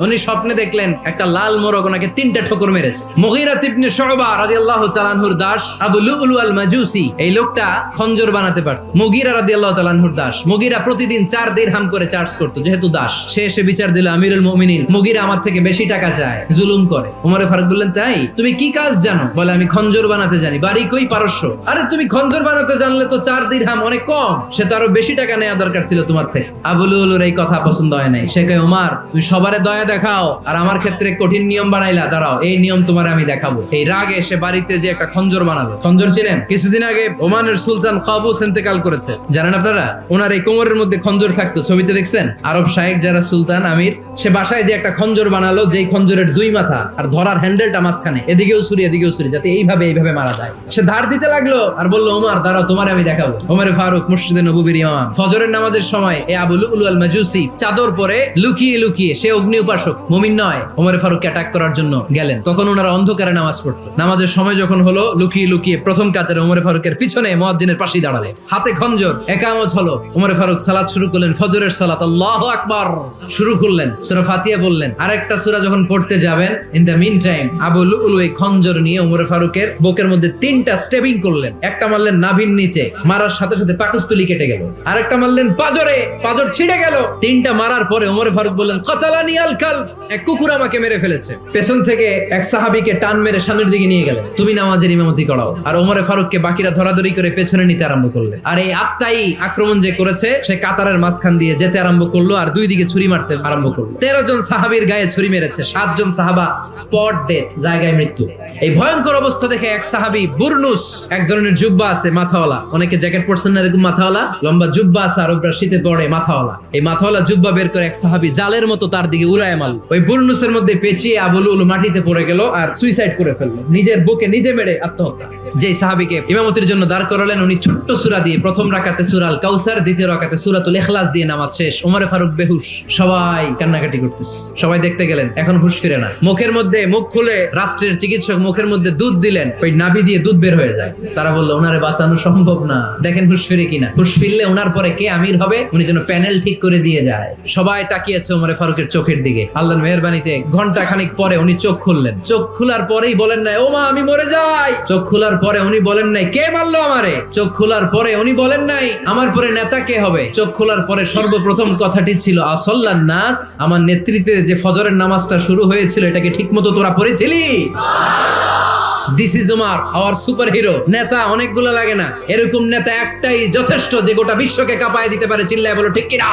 উনি স্বপ্নে দেখলেন একটা লাল মোরগ ওনাকে 3টা ঠোকর মেরেছে। মুগীরা ইবনে শুবা রাদিয়াল্লাহু তাআলা আনহুর দাস আবু লুলু আল মাজুসি, এই লোকটা খঞ্জর বানাতে পারত। মুগীরা রাদিয়াল্লাহু তাআলা আনহুর দাস। মুগীরা প্রতিদিন 4 দিরহাম করে চার্জ করত, যেহেতু দাস। সে এসে বিচার দিল, আমিরুল মুমিনিন, মুগীরা আমার থেকে বেশি টাকা চায়, জুলুম করে। ওমরে ফারুক বললেন, তাই? তুমি কি কাজ জানো? বলে, আমি খঞ্জর বানাতে জানি। বাড়ি কই? পারস্য। আরে তুমি খঞ্জর বানাতে জানলে তো 4 দিরহাম অনেক কম, সে তো আরো বেশি টাকা নেওয়া দরকার ছিল তোমার থেকে। আবু লুলুর এই কথা পছন্দ হয় নাই। সে কয়, ওমর, তুমি সবারে দয়া দেখাও আর আমার ক্ষেত্রে কঠিন নিয়ম বানাইলা, দাঁড়াও এই নিয়ম তোমার আমি দেখাবো। এই রাগে সে বাড়িতে যে একটা খঞ্জর বানালো। খঞ্জর চিনেন? কিছুদিন আগে ওমানের সুলতান কাবুস ইন্তেকাল করেছে, জানেন আপনারা? ওনার এই কোমরের মধ্যে খঞ্জর থাকতো, ছবিতে দেখছেন? আরব শায়েখ যারা সুলতান আমির, সে বাসায় যে একটা খঞ্জর বানালো, যেই খঞ্জরের 2 মাথা আর ধরার হ্যান্ডেলটা মাঝখানে, এদিকেও ছুরি এদিকেও ছুরি, যাতে এইভাবে মারা যায়। সে ধার দিতে লাগলো আর বললো, ওমর দাঁড়াও, তোমার আমি দেখাবো। ওমরে ফারুক মসজিদে নববীর ইমাম, ফজরের নামাজের সময় এই আবু লুলু আল মাজুসি চাদর পরে লুকিয়ে লুকিয়ে, সে অগ্নি উপাসক, মুমিন নয়, ওমরে ফারুককে অ্যাটাক করার জন্য গেলেন। তখন ওনারা অন্ধকারে নামাজ পড়তো। নামাজের সময় যখন হলো, লুকিয়ে লুকিয়ে প্রথম কাতারে ওমরে ফারুকের পিছনে মুয়াজ্জিনের পাশেই দাঁড়ালে, হাতে খঞ্জর, একামত হলো। ওমরে ফারুক সালাত শুরু করলেন, ফজরের সালাত, আল্লাহু আকবার শুরু করলেন, সূরা ফাতিহা বললেন। আরেকটা সূরা যখন পড়তে যাবেন, in the mean time Abu Lulu এই খঞ্জর নিয়ে ওমরে ফারুকের বুকের মধ্যে 3টা স্টেবিং করলেন। একটা মারলেন নাভির নিচে, মারার সাথে সাথে পাকস্থলী কেটে গেল। আরেকটা মারলেন পাজরে, পাজর ছিঁড়ে গেল। 3টা মারার পরে ওমরে ফারুক বললেন, কাতালানি আল কালব, এক কুকুর আমাকে মেরে ফেলেছে। পেছন থেকে এক সাহাবীকে টান মেরে সামনের দিকে নিয়ে গেলেন, তুমি নামাজের ইমামতি করাও। আর ওমরে ফারুককে বাকিরা ধরাধরি করে পেছনে নিতে আরম্ভ করলেন। আর এই আত্মাই আক্রমণ যে করেছে, সে কাতারের মাঝখান দিয়ে যেতে আরম্ভ করলো আর 2 দিকে ছুরি মারতে আরম্ভ করলো। 13 জন সাহাবীর গায়ে ছুরি মেরেছে, 7 জন সাহাবা স্পট ডেথ, জায়গায় মৃত্যু। এই ভয়ঙ্কর অবস্থা দেখে এক সাহাবী বুরনুস, এক ধরনের জুব্বা আছে মাথাওয়ালা, অনেকে জ্যাকেট পরছেন না এরকম মাথাওয়ালা, লম্বা জুব্বা আছে, আরবরা শীতে পরে মাথাওয়ালা, এই মাথাওয়ালা জুব্বা বের করে এক সাহাবী জালের মতো তার দিকে উড়ায় মারল। ওই বুরনুসের মধ্যে পেঁচিয়ে আবু লুলু মাটিতে পড়ে গেল আর সুইসাইড করে ফেললো, নিজের বুকে নিজে মেরে আত্মহত্যা। যেই সাহাবীকে ইমামতির জন্য দাঁড় করালেন, উনি ছোট্ট সূরা দিয়ে প্রথম রাকাতে সূরা আল কাউসার, দ্বিতীয় রাকাতে সূরাতুল ইখলাস দিয়ে নামাজ শেষ। ওমরে ফারুক বেহুশ, সবাই কান্নাকাটি করতেছে, সবাই দেখতে গেলেন, এখন হুঁশ ফিরে না। মুখের মধ্যে, মুখ খুলে রাষ্ট্রের চিকিৎসক মুখের মধ্যে দুধ দিলেন, ওই নাভি দিয়ে দুধ বের হয়ে যায়। তারা বললো, ওনারে বাঁচানো সম্ভব না, দেখেন হুঁশ ফিরে কিনা। হুঁশ ফিরলে ওনার পরে কে আমির হবে, উনি যেন প্যানেল ঠিক করে দিয়ে যায়। সবাই তাকিয়েছে ওমরে ফারুকের চোখের দিকে। আল্লাহর মেহেরবানিতে ঘন্টা খানিক পরে উনি চোখ খুললেন। চোখ খোলার পরেই বলেন নাই, ও মা আমি মরে যাই। চোখ খোলার পরে উনি বলেন নাই, কে মারলো আমারে। চোখ খোলার পরে উনি বলেন নাই, আমার পরে নেতা কে হবে। চোখ খোলার পরে সর্বপ্রথম কথাটি ছিল, আসল্লান নাস, আমার নেতৃত্বে যে ফজরের নামাজটা শুরু হয়েছিল, এটাকে ঠিকমতো তোরা পড়েছিলি? This is Omar, our super hero. নেতা অনেকগুলো লাগে না, এরকম নেতা একটাই যথেষ্ট, যে গোটা বিশ্বকে কাঁপায় দিতে পারে। চিল্লায় বলো ঠিক কিনা?